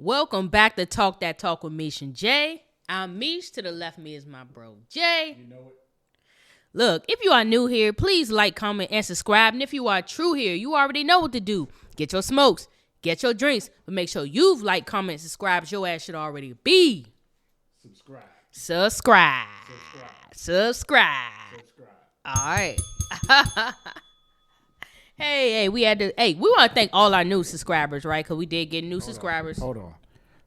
Welcome back to Talk That Talk with Meesh and Jay. I'm Meesh. To the left of me is my bro, Jay. You know it. Look, if you are new here, please like, comment, and subscribe. And if you are true here, you already know what to do. Get your smokes, get your drinks, but make sure you've liked, comment, subscribed. Your ass should already be. Subscribe. All right. Hey, we want to thank all our new subscribers, right? Because we did get new subscribers. Hold on.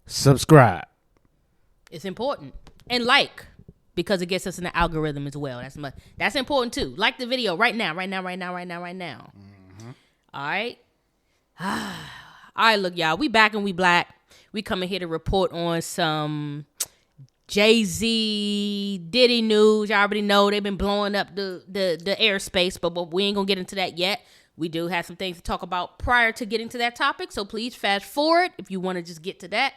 Subscribe. It's important. And like, because it gets us in the algorithm as well. That's important too. Like the video right now. Mm-hmm. All right. All right, look, y'all. We back and we black. We coming here to report on some Jay-Z, Diddy news. Y'all already know they've been blowing up the airspace, but we ain't going to get into that yet. We do have some things to talk about prior to getting to that topic, so please fast forward if you want to just get to that.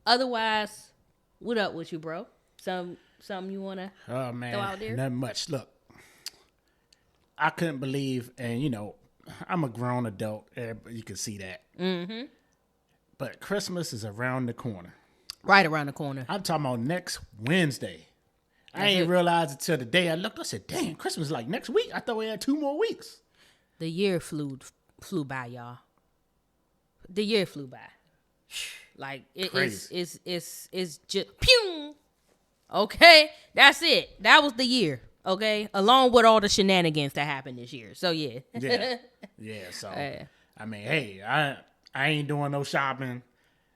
Otherwise, what up with you, bro? Something you want to throw out there? Nothing much. Look, I couldn't believe, and I'm a grown adult. You can see that. Mm-hmm. But Christmas is around the corner. Right around the corner. I'm talking about next Wednesday. I ain't realized until the day I looked. I said, "Damn, Christmas is like next week." I thought we had 2 more weeks. The year flew by, y'all. The year flew by. Like it's just pew. Okay, that's it. That was the year. Okay, along with all the shenanigans that happened this year. So yeah. Yeah. So I mean, hey, I ain't doing no shopping.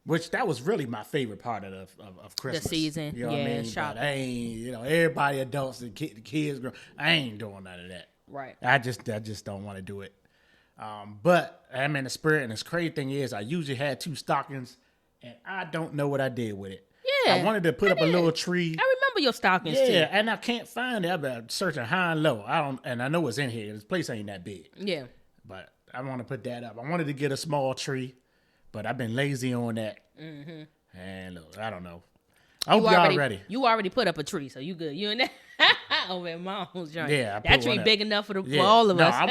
Which that was really my favorite part of Christmas. The season. You know what I mean? Shopping. But I ain't, everybody adults and kids, I ain't doing none of that. Right. I just don't want to do it. But I'm in the spirit, and the crazy thing is I usually had 2 stockings, and I don't know what I did with it. Yeah. I wanted to put up a little tree. I remember your stockings too. Yeah, and I can't find it. I've been searching high and low. I know it's in here. This place ain't that big. Yeah. But I want to put that up. I wanted to get a small tree, but I've been lazy on that. Mm-hmm. And look, I don't know. I hope y'all ready. You already put up a tree, so you good. You and that over at Mom's joint. Yeah, that tree big enough for all of us. I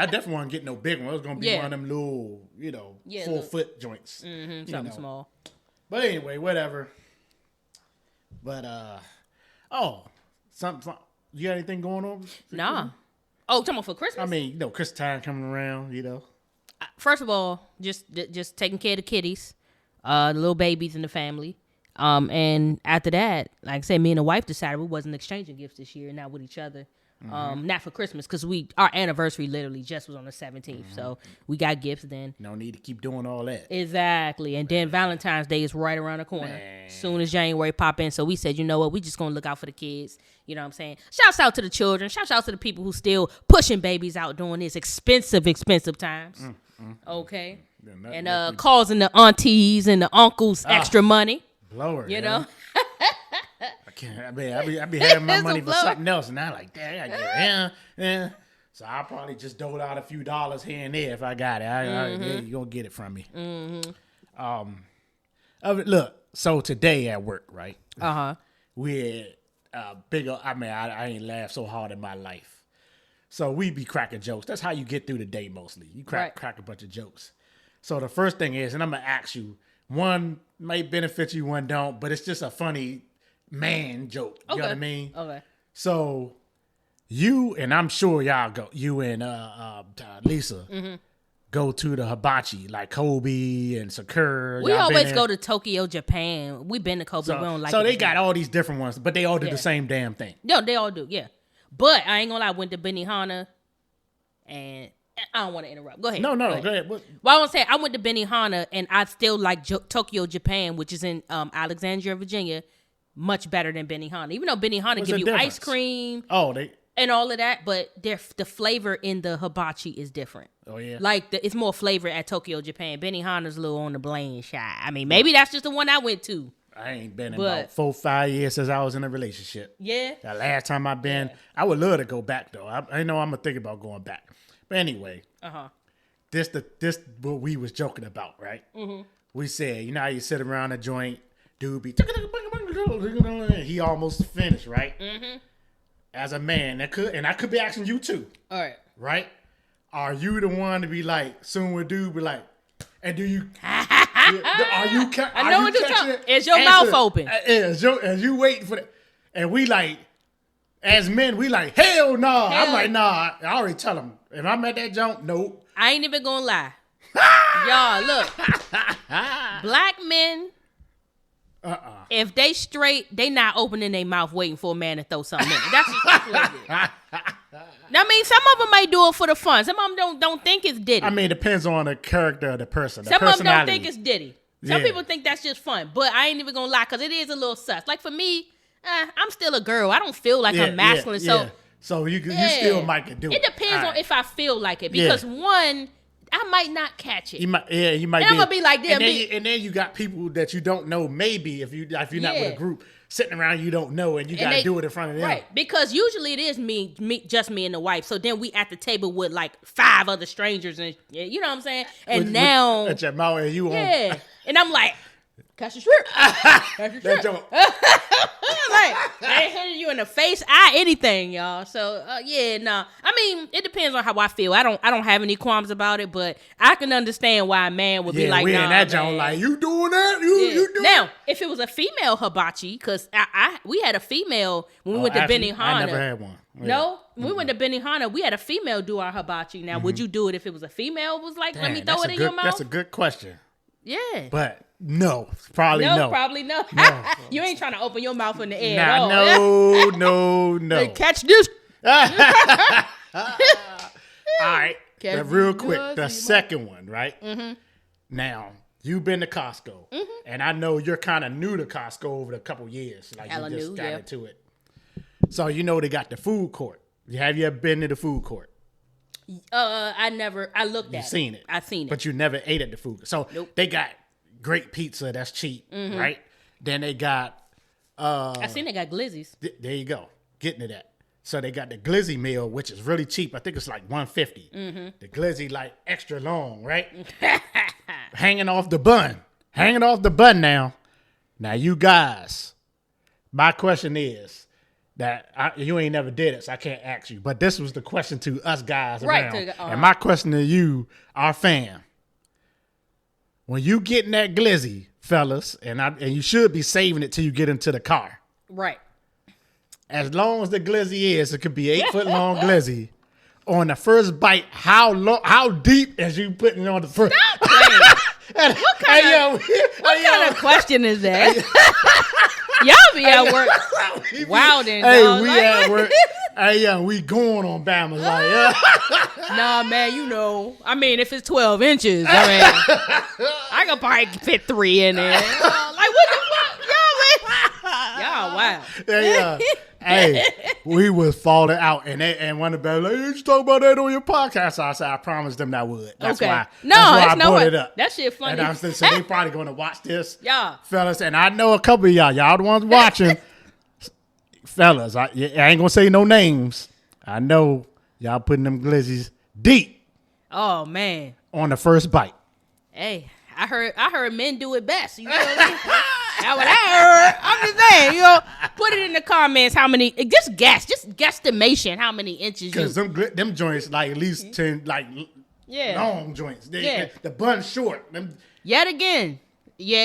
definitely want to get no big one. It was gonna be one of them little, 4-foot joints. Mm-hmm, something small. But anyway, whatever. But something. You got anything going on? Nah. Christmas? Oh, talking about for Christmas? I mean, Christmas time coming around. First of all, just taking care of the kiddies, the little babies in the family. And after that, like I said, me and the wife decided we wasn't exchanging gifts this year, not with each other. Not for Christmas, because our anniversary literally just was on the 17th. So we got gifts then. No need to keep doing all that. Exactly. And then Valentine's Day is right around the corner. Soon as January pop in. So we said, you know what? We just going to look out for the kids. You know what I'm saying? Shouts out to the children. Shouts out to the people who still pushing babies out during these expensive times. Okay. And causing the aunties and the uncles extra money. Blower, you know? I can't. I be having my money for something else, and I'm like, damn, I gotta get it. So I'll probably just dole out a few dollars here and there if I got it. You gonna get it from me. Look, so today at work, right? We had bigger. I mean, I ain't laughed so hard in my life. So we be cracking jokes. That's how you get through the day mostly. You crack a bunch of jokes. So the first thing is, and I'm gonna ask you. One might benefit you, one don't, but it's just a funny man joke. You know what I mean? Okay. So you and I'm sure y'all go. You and Lisa go to the hibachi like Kobe and Sakura. We always go to Tokyo, Japan. We've been to Kobe. So, we don't like. So they got all these different ones, but they all do the same damn thing. No, they all do. Yeah, but I ain't gonna lie. I went to Benihana, and I don't want to interrupt. Go ahead. No, go ahead. Well, I want to say I went to Benihana, and I still like Tokyo, Japan, which is in Alexandria, Virginia, much better than Benihana. Even though Benihana give you ice cream and all of that, but the flavor in the hibachi is different. Oh, yeah? Like, it's more flavor at Tokyo, Japan. Benihana's a little on the bland side. I mean, maybe that's just the one I went to. I ain't been in about 4-5 years since I was in a relationship. Yeah? The last time I've been, I would love to go back, though. I know I'm going to think about going back. But anyway, this what we was joking about, right? Mm-hmm. We said, how you sit around a joint, dude be, he almost finished, right? Mm-hmm. As a man, I could be asking you too. All right. Right? Are you the one to be like, soon with dude be like, and do you I know what you're talking. Is your mouth open? As you waiting for that, and we like, as men, we like, hell no. Nah. I'm like, nah. I already tell them if I'm at that jump, nope. I ain't even gonna lie, y'all. Look, black men. If they straight, they not opening their mouth waiting for a man to throw something in. That's what it is. I mean, some of them might do it for the fun. Some of them don't think it's Diddy. I mean, it depends on the character of the person. Some of them don't think it's Diddy. Some people think that's just fun. But I ain't even gonna lie, because it is a little sus. Like for me, I'm still a girl. I don't feel like I'm masculine. So you still might do it. It depends on if I feel like it. Because one, I might not catch it. You might. And I'm gonna be like, damn. And then you got people that you don't know. Maybe if you're not with a group sitting around, you don't know, and you gotta do it in front of them. Right? Because usually it is just me and the wife. So then we at the table with like 5 other strangers, and you know what I'm saying. And now at your mouth, and you and I'm like, catch the shrimp. Catch the shrimp. Like, they ain't hitting you in the face, anything, y'all. So I mean, it depends on how I feel. I don't have any qualms about it, but I can understand why a man would be like, we nah, in that joint like, you doing that? You doing now, if it was a female hibachi, because we had a female when we went to Benihana. I never had one. Yeah. No, we went to Benihana. We had a female do our hibachi. Now, would you do it if it was a female? Was like, let me throw it in your mouth. That's a good question. Yeah, but no, probably no. You ain't trying to open your mouth in the air. No. Catch this. All right. Real quick, the second one, right? Mm-hmm. Now, you've been to Costco, and I know you're kind of new to Costco over the couple years. Like you just got into it. So you know they got the food court. Have you ever been to the food court? I looked at it. You've seen it. I've seen it. But you never ate at the food. So they got great pizza that's cheap, right? Then they got I seen they got glizzies. There you go. Getting to that. So they got the glizzy meal, which is really cheap. I think it's like $150. The glizzy like extra long, right? Hanging off the bun now. Now you guys, my question is, that you ain't never did it, so I can't ask you. But this was the question to us guys around. And my question to you, our fam, when you get in that glizzy, fellas, and you should be saving it till you get into the car. Right. As long as the glizzy is, it could be 8 foot long glizzy. On the first bite, how deep as you putting on the first? Stop playing. What kind of question is that? Y'all be at work wilding. Hey, we at work. Hey, we going on Bama's like, Nah, man, I mean, if it's 12 inches, I could probably fit 3 in there. Like, what the fuck? Y'all wild. Hey, we was falling out, and one of them like, you should talk about that on your podcast. So I said, I promised them that I would. That's why. I brought it up. That shit funny. And so they probably going to watch this, yeah, fellas. And I know a couple of y'all the ones watching, fellas. I ain't gonna say no names. I know y'all putting them glizzies deep. Oh man, on the first bite. Hey, I heard men do it best. You know what I mean? That's what I heard. I'm just saying, put it in the comments how many, just guesstimation how many inches. Because them joints like at least 10, like long joints. The bun short. Yet again,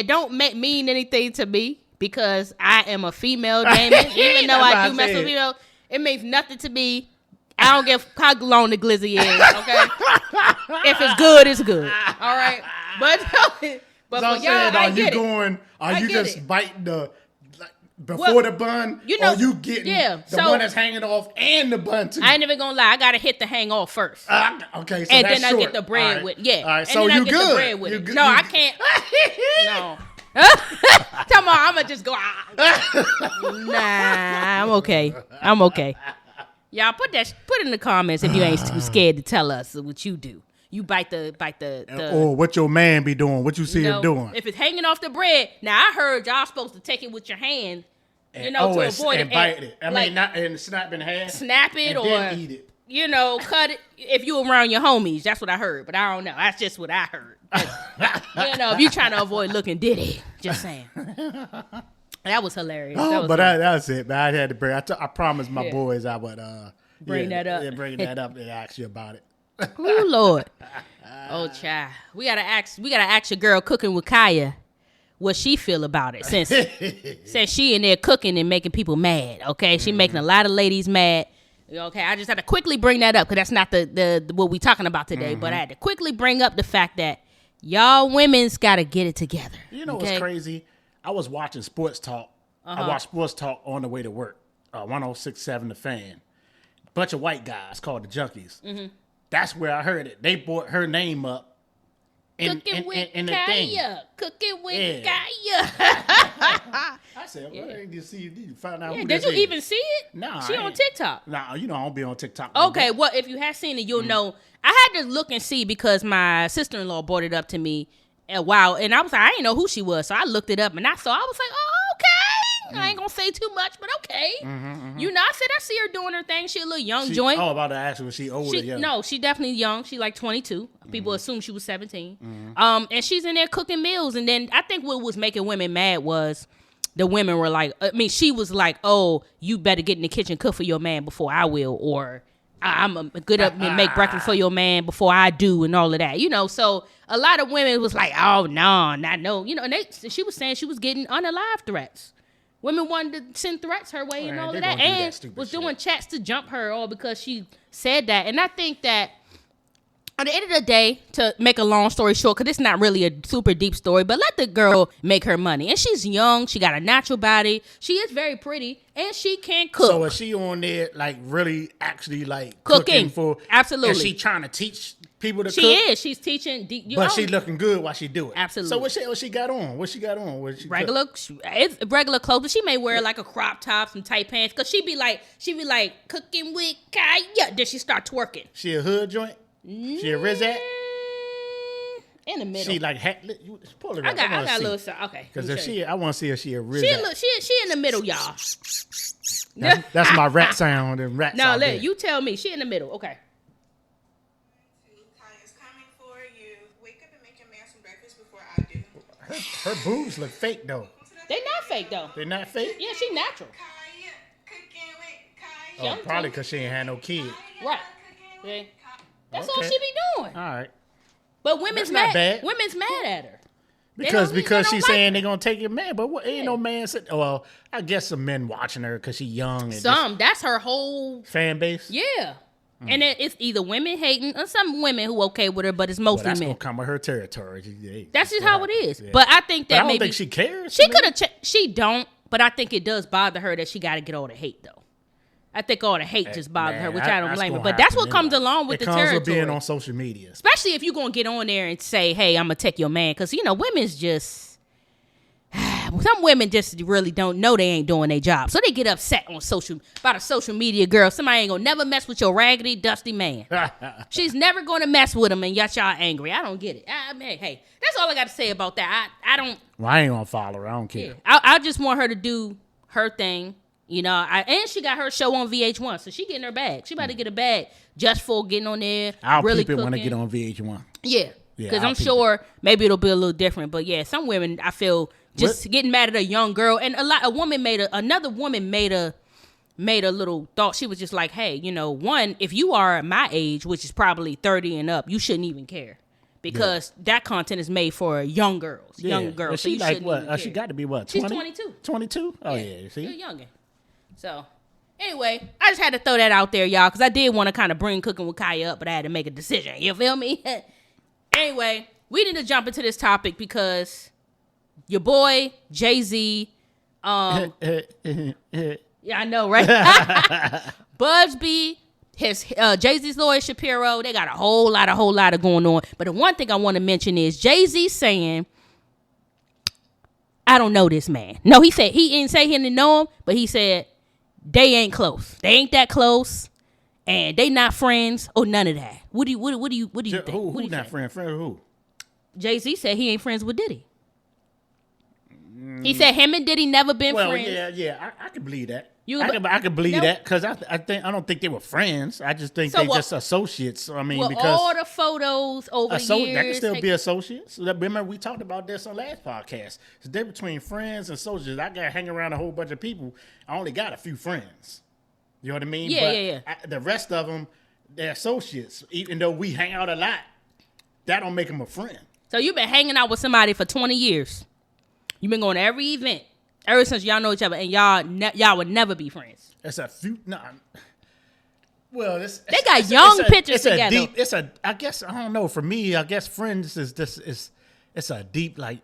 don't mean anything to me because I am a female, Damon. Even though I do mess with female, it means nothing to me. I don't give how long the glizzy is, okay? If it's good, it's good. All right? But for y'all, I get it. Are you just biting before the bun? Or you getting the one that's hanging off and the bun too? I ain't even gonna lie. I gotta hit the hang off first. Okay, so and that's then short. I get the bread with All right, and so then you I get good. The bread with Good. No, I can't. No. Come on, I'ma just go. Nah, I'm okay. Y'all put in the comments if you ain't too scared to tell us what you do. You bite the or what your man be doing, what you see him doing. If it's hanging off the bread, now I heard y'all supposed to take it with your hand, to avoid and bite it. I mean, not and snap in half. Snap it and or then eat it. Cut it if you around your homies. That's what I heard, but I don't know. That's just what I heard. If you trying to avoid looking Diddy, just saying. That was hilarious. That's it. But I had to bring. I promised my boys I would bring that up. Bring that up and ask you about it. Oh Lord. Oh child. We gotta ask your girl cooking with Kaya what she feel about it since she in there cooking and making people mad. Okay, she making a lot of ladies mad. Okay, I just had to quickly bring that up because that's not the what we talking about today. But I had to quickly bring up the fact that y'all women's gotta get it together. You know what's crazy? I was watching Sports Talk. I watched Sports Talk on the way to work. 106.7 The Fan. Bunch of white guys called the Junkies. Mm-hmm. That's where I heard it. They brought her name up. Cooking with Kaya. Cooking with Kaya. I said, well, I didn't see you. Did you find out who did you even see it? Nah. She on TikTok. Nah, I don't be on TikTok. Okay, well, if you have seen it, you'll know. I had to look and see because my sister-in-law brought it up to me a while. And I was like, I didn't know who she was. So I looked it up and I was like, oh, okay. I ain't going to say too much, but okay. You know, I see her doing her thing. She a little young joint. Oh, about to ask her, was she older? No, she definitely young. She like 22. People assume she was 17. And she's in there cooking meals. And then I think what was making women mad was the women were like, she was like, oh, you better get in the kitchen, cook for your man before I will. Or I'm going to get up and make breakfast for your man before I do and all of that. You know, so a lot of women was like, oh, no, not no. You know, and she was saying she was getting unalive threats. Women wanted to send threats her way and all of that. And was doing chats to jump her all because she said that. And I think that at the end of the day, to make a long story short, because it's not really a super deep story, but let the girl make her money. And she's young. She got a natural body. She is very pretty. And she can cook. So is she on there, like, really actually, like, cooking for... Absolutely. Is she trying to teach people to cook? She is. She's teaching... But she looking good while she do it. Absolutely. So what she got on? What she got on? It's regular clothes, but she may wear, like, a crop top, some tight pants, because she be like, cooking with Kaya. Then she start twerking. She a hood joint? She a Rizat? In the middle. She like pull it up. I got a little side. Okay. Because I want to see if she a Rizat. She in the middle, y'all. That's my rat sound and rat. No, you tell me. She in the middle. Okay. Kaya's coming for you. Wake up and make your man some breakfast before I do. Her boobs look fake though. They not fake though. They're not fake? Yeah, she natural. Kaya, cooking with Kaya. Oh, probably because she ain't had no kid. Right. Yeah. That's all she be doing. All right. But women's mad. Women's mad at her. Because she's saying they're gonna take your man, but ain't no man said. Well, I guess some men watching her because she's young. And that's her whole fan base. Yeah, and it's either women hating or some women who okay with her, but it's mostly that's men. Gonna come with her territory. That's just how it is. Yeah. But I think that I don't think she cares. She could have. She don't. But I think it does bother her that she got to get all the hate though. I think all the hate just bothers her, which I don't blame her. But that's what comes along with the territory. It comes with being on social media. Especially if you're going to get on there and say, hey, I'm going to take your man. Because, women's just... some women just really don't know they ain't doing their job. So they get upset on about a social media girl. Somebody ain't going to never mess with your raggedy, dusty man. She's never going to mess with him, and yet y'all angry. I don't get it. I mean, hey, that's all I got to say about that. I don't... Well, I ain't going to follow her. I don't care. Yeah. I just want her to do her thing. And she got her show on VH1, so she getting her bag. She about to get a bag just for getting on there. I'll peep it when I get on VH1. Yeah, because I'm sure maybe it'll be a little different. But yeah, some women I feel just getting mad at a young girl, and another woman made a little thought. She was just like, hey, one, if you are my age, which is probably 30 and up, you shouldn't even care. Because that content is made for young girls. Yeah. Young girls. She like what? She got to be what? 20? She's 22. 22? Oh yeah. See, you're youngin'. So, anyway, I just had to throw that out there, y'all, because I did want to kind of bring Cooking with Kaya up, but I had to make a decision. You feel me? Anyway, we need to jump into this topic because your boy, Jay-Z, yeah, I know, right? Buzzbee, Jay-Z's lawyer, Shapiro, they got a whole lot of going on. But the one thing I want to mention is Jay-Z saying, I don't know this man. No, he didn't say he didn't know him, but he said, they ain't close. They ain't that close, and they not friends or none of that. What do you think? Who not friend? Friend with who? Jay-Z said he ain't friends with Diddy. He said him and Diddy never been friends. Yeah, I can believe that. I can believe that because I don't think they were friends. I just think they just associates. I mean, because all the photos over the years, that can still be associates. Remember, we talked about this on last podcast. It's difference between friends and associates. I got to hang around a whole bunch of people. I only got a few friends. You know what I mean? Yeah. The rest of them, they're associates. Even though we hang out a lot, that don't make them a friend. So you've been hanging out with somebody for 20 years. You've been going to every event ever since y'all know each other, and y'all would never be friends. It's a few. No. Well, they got young pictures together. I guess, I don't know. For me, I guess friends it's a deep, like,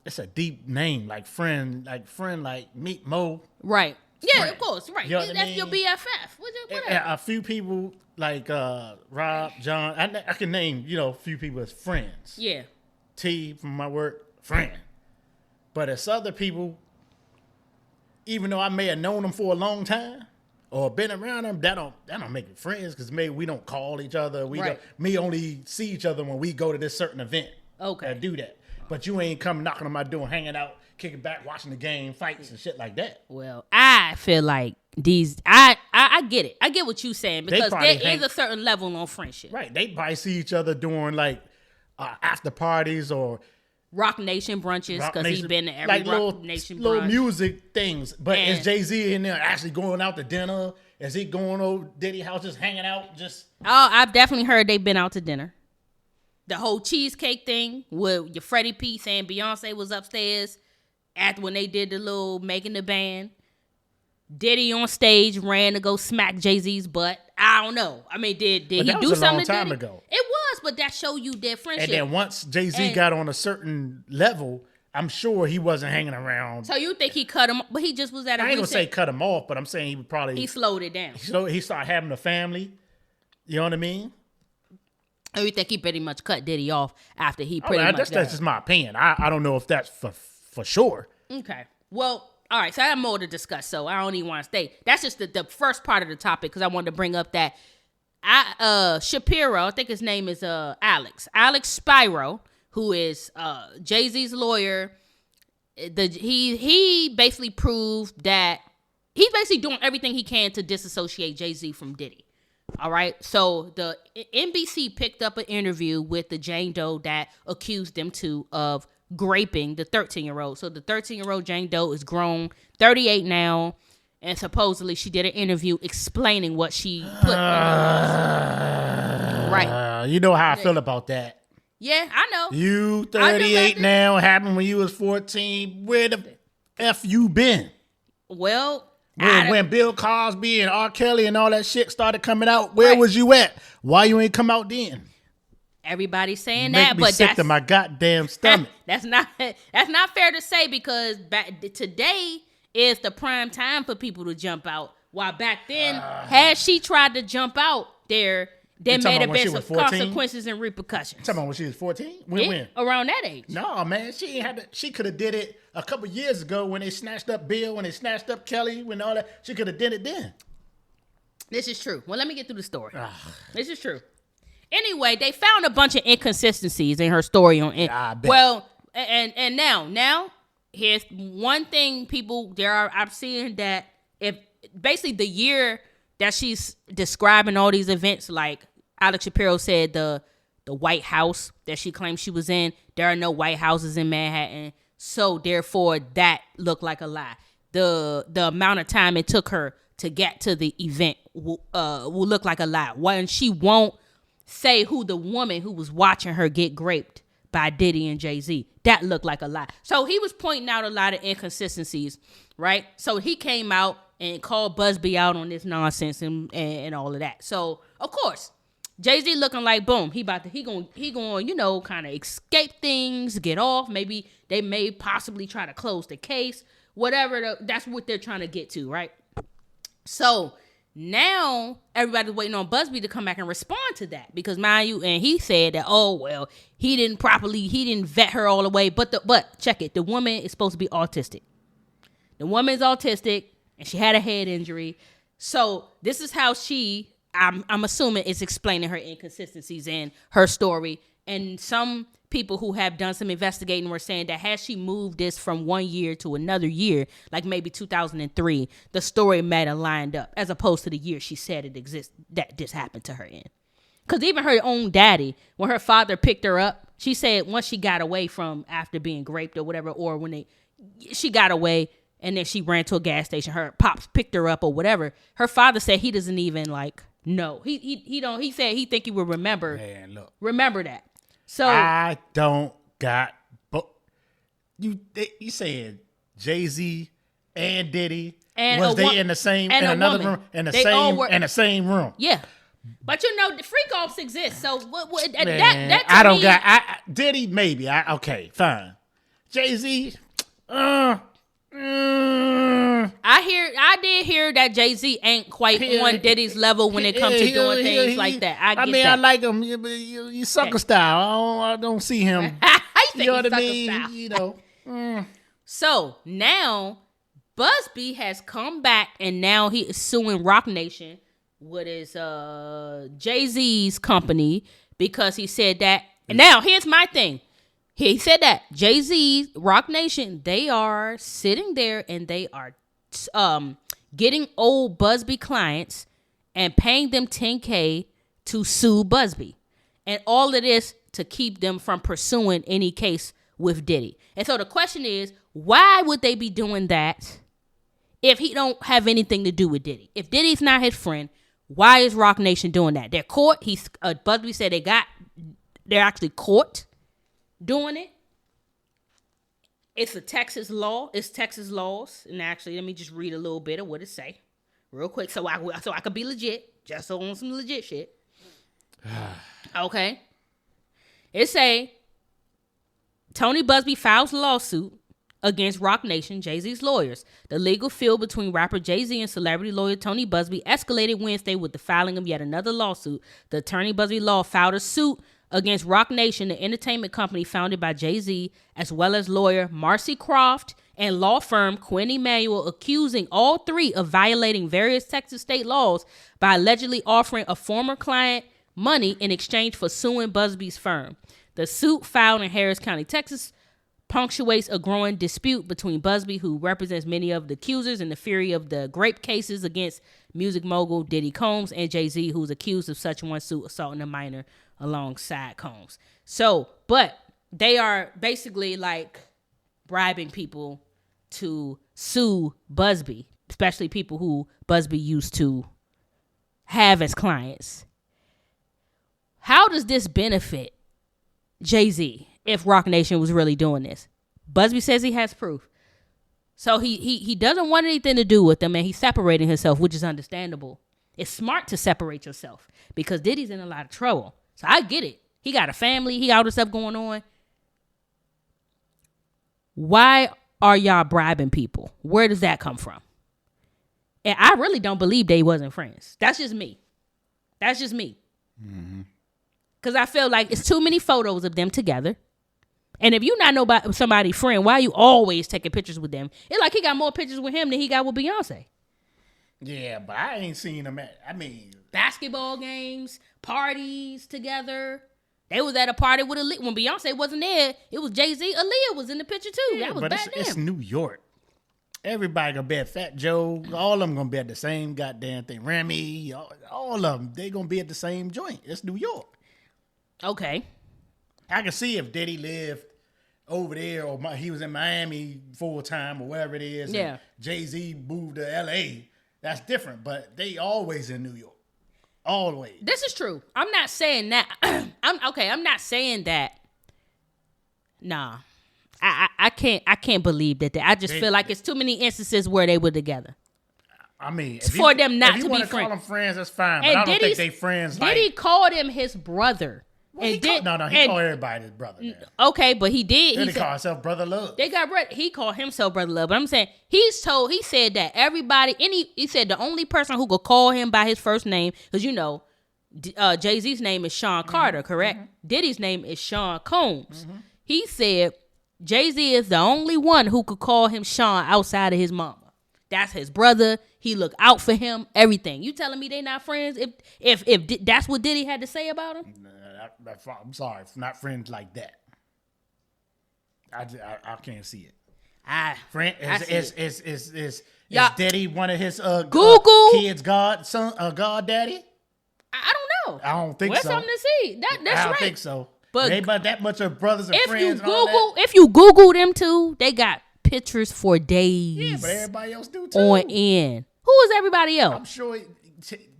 it's a deep name, like friend, like Meet Mo. Right. Yeah, friend. Of course. Right. You know That's your BFF. Whatever. A few people like Rob, John. I can name, a few people as friends. Yeah. T from my work, friend. But as other people, even though I may have known them for a long time or been around them, that don't make it friends, because maybe we don't call each other. We only see each other when we go to this certain event. Okay. And do that. But you ain't come knocking on my door, hanging out, kicking back, watching the game, fights and shit like that. Well, I feel like I get it. I get what you're saying, because there is a certain level on friendship. Right. They probably see each other during like after parties or Roc Nation brunches, because he's been to every like Roc Nation brunch. Little music things. But is Jay-Z in there actually going out to dinner? Is he going over Diddy house just hanging out? Oh, I've definitely heard they've been out to dinner. The whole cheesecake thing with your Freddie P saying Beyonce was upstairs when they did the little making the band. Diddy on stage ran to go smack Jay-Z's butt. I don't know. I mean, did he do something to Diddy? Ago. It was, but that show you their friendship. And then once Jay-Z got on a certain level, I'm sure he wasn't hanging around. So you think he cut him, but he just was at a I ain't gonna say cut him off, but I'm saying he would probably... He slowed it down. He started having a family. You know what I mean? Or you think he pretty much cut Diddy off after he pretty much... That's just my opinion. I don't know if that's for sure. Okay. Well... All right, so I have more to discuss, so I don't even want to stay. That's just the first part of the topic, because I wanted to bring up that Shapiro, I think his name is Alex Spiro, who is Jay-Z's lawyer. He basically proved that he's basically doing everything he can to disassociate Jay-Z from Diddy. All right, so the NBC picked up an interview with the Jane Doe that accused them of graping the 13-year-old. So the 13-year-old Jane Doe is grown, 38 now, and supposedly she did an interview explaining what she put. Right. You know how I feel about that. Yeah, I know. You 38 now, happened when you was 14. Where the F you been? Well, when Bill Cosby and R. Kelly and all that shit started coming out, where was you at? Why you ain't come out then? Everybody's saying Make that, me but sick that's to my goddamn stomach. That's not fair to say, because today is the prime time for people to jump out. While back then, had she tried to jump out there may have been some consequences and repercussions. You talking about when she was 14? When? Around that age. No, man, she ain't had to. She could have did it a couple years ago when they snatched up Bill, when they snatched up Kelly, when all that. She could have did it then. This is true. Well, let me get through the story. This is true. Anyway, they found a bunch of inconsistencies in her story well, and now here's one thing I'm seeing that if basically the year that she's describing all these events, like Alex Shapiro said, the White House that she claimed she was in, there are no White Houses in Manhattan, so therefore that looked like a lie. The amount of time it took her to get to the event will look like a lie. When she won't say who the woman who was watching her get graped by Diddy and Jay-Z. That looked like a lie. So he was pointing out a lot of inconsistencies, right? So he came out and called Buzzbee out on this nonsense and all of that. So, of course, Jay-Z looking like, boom, he going, kind of escape things, get off. Maybe they may possibly try to close the case. Whatever, that's what they're trying to get to, right? So now everybody's waiting on Buzzbee to come back and respond to that, because mind you, and he said that, he didn't vet her all the way, but check it, the woman is supposed to be autistic. The woman is autistic and she had a head injury. So this is how I'm assuming is explaining her inconsistencies in her story. And some people who have done some investigating were saying that had she moved this from one year to another year, like maybe 2003, the story might have lined up, as opposed to the year she said it exists that this happened to her in. Because even her own daddy, when her father picked her up, she said once she got away from after being raped or whatever, or when she got away and then she ran to a gas station. Her pops picked her up or whatever. Her father said he doesn't even like know. He don't. He said he think he would remember. Man, look, remember that. So I don't got. But you saying Jay-Z and Diddy was they in the same in another room in the same room? Yeah. But the freak offs exist. So what Man, that I don't got Diddy maybe. Okay, fine. Jay-Z, I did hear that Jay-Z ain't quite on Diddy's level when it comes to doing things like that. I like him. You sucker style. I don't see him. You know what I mean? Style. So now Buzzbee has come back and now he is suing Roc Nation, what is Jay-Z's company, because he said that. And now here's my thing. He said that Jay-Z, Roc Nation, they are sitting there and they are getting old Buzzbee clients and paying them $10K to sue Buzzbee. And all of this to keep them from pursuing any case with Diddy. And so the question is, why would they be doing that if he don't have anything to do with Diddy? If Diddy's not his friend, why is Roc Nation doing that? They're caught. Buzzbee said they're actually caught doing it. It's a Texas law. It's Texas laws. And actually, let me just read a little bit of what it say real quick so I could be legit. Just so on some legit shit. Okay. It say Tony Buzzbee files lawsuit against Roc Nation, Jay-Z's lawyers. The legal feud between rapper Jay-Z and celebrity lawyer Tony Buzzbee escalated Wednesday with the filing of yet another lawsuit. The attorney Buzzbee Law filed a suit against Roc Nation, the entertainment company founded by Jay-Z, as well as lawyer Marcy Croft and law firm Quinn Emanuel, accusing all three of violating various Texas state laws by allegedly offering a former client money in exchange for suing Buzzbee's firm. The suit filed in Harris County, Texas, punctuates a growing dispute between Buzzbee, who represents many of the accusers in the fury of the grape cases against music mogul Diddy Combs, and Jay-Z, who's accused of such one suit assaulting a minor alongside Combs. So, but they are basically like bribing people to sue Buzzbee, especially people who Buzzbee used to have as clients. How does this benefit Jay-Z if Roc Nation was really doing this? Buzzbee says he has proof. So he doesn't want anything to do with them, and he's separating himself, which is understandable. It's smart to separate yourself because Diddy's in a lot of trouble. So I get it. He got a family. He got all this stuff going on. Why are y'all bribing people? Where does that come from? And I really don't believe they wasn't friends. That's just me. Mm-hmm. Because I feel like it's too many photos of them together. And if you're not somebody's friend, why are you always taking pictures with them? It's like he got more pictures with him than he got with Beyonce. Yeah, but I ain't seen them basketball games, parties together. They was at a party with Aaliyah. When Beyonce wasn't there, it was Jay-Z. Aaliyah was in the picture too. Yeah, that was but it's New York. Everybody gonna be at Fat Joe. All of them gonna be at the same goddamn thing. Remy, all of them. They gonna be at the same joint. It's New York. Okay. I can see if Diddy lived over there or he was in Miami full time or wherever it is. Yeah. Jay-Z moved to L.A. That's different, but they always in New York. Always. This is true. I'm not saying that. I'm not saying that. Nah. I can't believe that. I just feel like it's too many instances where they were together. I mean, for them not to be friends. If you want to call them friends, that's fine. But I don't think they friends. Diddy called him his brother. Well, he called everybody his brother. Then. Okay, but he did. He called himself Brother Love. He called himself Brother Love. But I'm saying he said that everybody. He said the only person who could call him by his first name, because Jay-Z's name is Sean Carter, correct? Mm-hmm. Diddy's name is Sean Combs. Mm-hmm. He said Jay-Z is the only one who could call him Sean outside of his mama. That's his brother. He look out for him. Everything. You telling me they not friends? If that's what Diddy had to say about him? I'm sorry, not friends like that. I can't see it. Is Diddy one of his kids' god daddy? I don't know. I don't think so. Where's something to see? That's right. I don't think so. But they about that much of brothers and friends. If you Google them two, they got pictures for days. Yeah, but everybody else do too. On end. Who is everybody else? I'm sure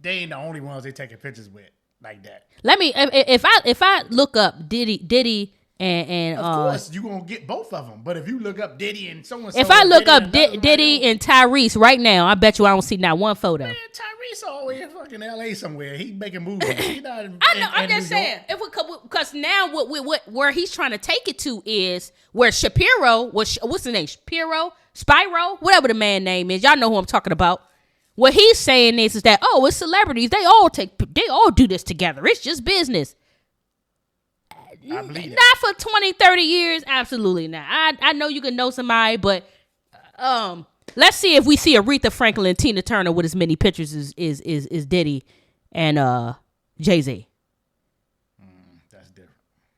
they ain't the only ones they taking pictures with like that. Let me if I look up Diddy and of course you gonna get both of them. But if you look up Diddy and so and so, if I look up Diddy and Tyrese right now, I bet you I don't see not one photo. Man, Tyrese always in fucking LA somewhere. He making movies. He not in, I know. I'm just saying, because now what where he's trying to take it to is where Shapiro what's his name? Spyro, whatever the man name is. Y'all know who I'm talking about. What he's saying is that it's celebrities. They all do this together. It's just business. I believe that. Not for 20, 30 years. Absolutely not. I know you can know somebody, but let's see if we see Aretha Franklin and Tina Turner with as many pictures as Diddy and Jay-Z. That's different.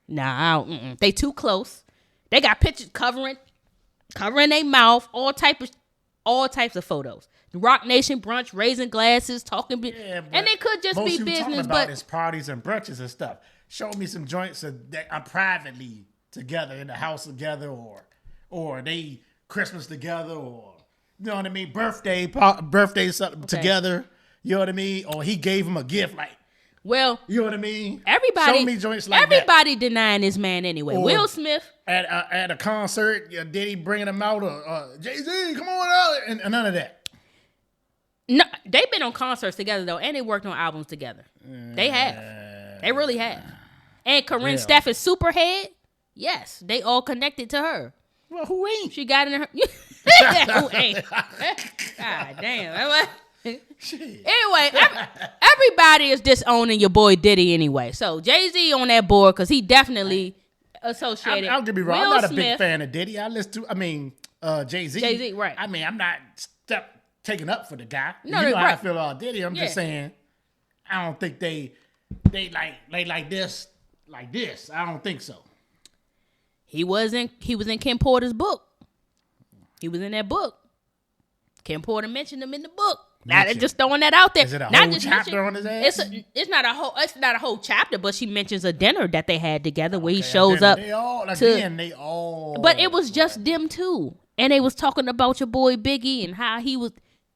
Nah, they too close. They got pictures covering their mouth, all types of photos. The Roc Nation brunch, raising glasses, talking, and they could just be business. But it's parties and brunches and stuff. Show me some joints that are privately together in the house together, or they Christmas together, or you know what I mean, birthday something together. You know what I mean, or he gave him a gift like. Well, you know what I mean. Everybody, show me joints like everybody denying this man anyway. Or Will Smith at a concert, Diddy bringing him out, or Jay-Z, come on out, and none of that. No, they've been on concerts together though, and they worked on albums together. They have. They really have. And Corinne Steph is Superhead. Yes, they all connected to her. Well, who ain't? She got in her. Who ain't? God damn. Anyway, everybody is disowning your boy Diddy anyway. So Jay-Z on that board because he definitely associated. I'll get me wrong. Will I'm not Smith. a big fan of Diddy. I listen to, Jay-Z. Jay-Z, right. I mean, I'm not taking up for the guy. No, you know how right. I feel about Diddy. I'm just saying, I don't think they like this. Like this, I don't think so. He was in Kim Porter's book. He was in that book. Kim Porter mentioned him in the book. Now they're just throwing that out there. Is it a not whole just chapter on his ass? It's not a whole chapter, but she mentions a dinner that they had together where he shows up. They all. But it was just them two, and they was talking about your boy Biggie and how he was.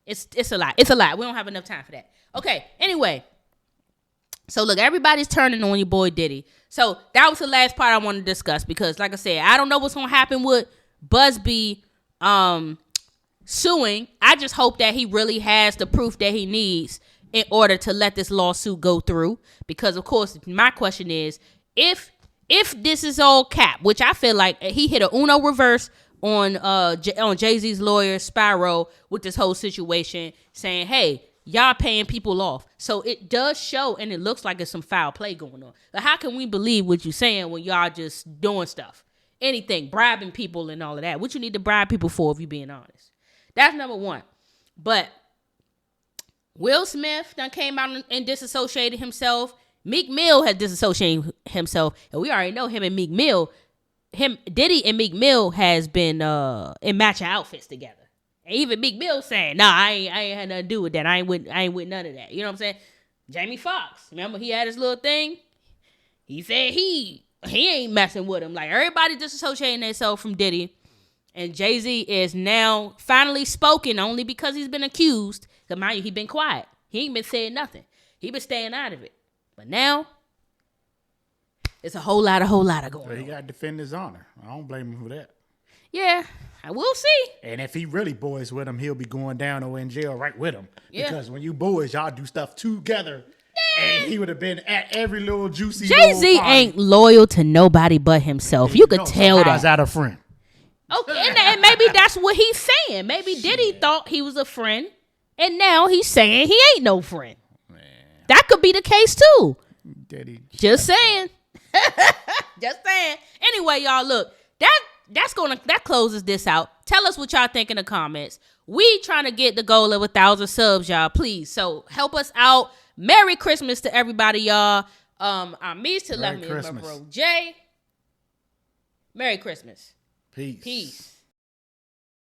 It's a lot. It's a lot. We don't have enough time for that. Okay. Anyway. So look, everybody's turning on your boy Diddy. So that was the last part I wanted to discuss because, like I said, I don't know what's gonna happen with Buzzbee suing. I just hope that he really has the proof that he needs in order to let this lawsuit go through. Because of course, my question is, if this is all cap, which I feel like he hit a Uno reverse on Jay-Z's lawyer Spyro with this whole situation, saying, hey, y'all paying people off. So it does show, and it looks like there's some foul play going on. But how can we believe what you're saying when y'all just doing stuff? Anything, bribing people and all of that. What you need to bribe people for if you're being honest? That's number one. But Will Smith done came out and disassociated himself. Meek Mill has disassociated himself. And we already know him and Meek Mill. Diddy and Meek Mill has been in matching outfits together. And even Meek Mill saying, nah, I ain't had nothing to do with that. I ain't with none of that. You know what I'm saying? Jamie Foxx, remember he had his little thing? He said he ain't messing with him. Like, everybody disassociating themselves from Diddy. And Jay-Z is now finally spoken only because he's been accused. Because mind you, he been quiet. He ain't been saying nothing. He been staying out of it. But now, it's a whole lot of going on. He got to defend his honor. I don't blame him for that. Yeah, I will see. And if he really boys with him, he'll be going down or in jail right with him. Yeah. Because when you boys, y'all do stuff together. And he would have been at every little juicy Jay-Z ain't loyal to nobody but himself. You could tell that. How's that a friend? Okay, and maybe that's what he's saying. Maybe Diddy thought he was a friend, and now he's saying he ain't no friend. Man. That could be the case too. Diddy. Just saying. Just saying. Anyway, y'all, look, that closes this out. Tell us what y'all think in the comments. We trying to get the goal of 1,000 subs, y'all. Please. So help us out. Merry Christmas to everybody, y'all. I'm Meesh to left me, my bro Jay. Merry Christmas. Peace. Peace.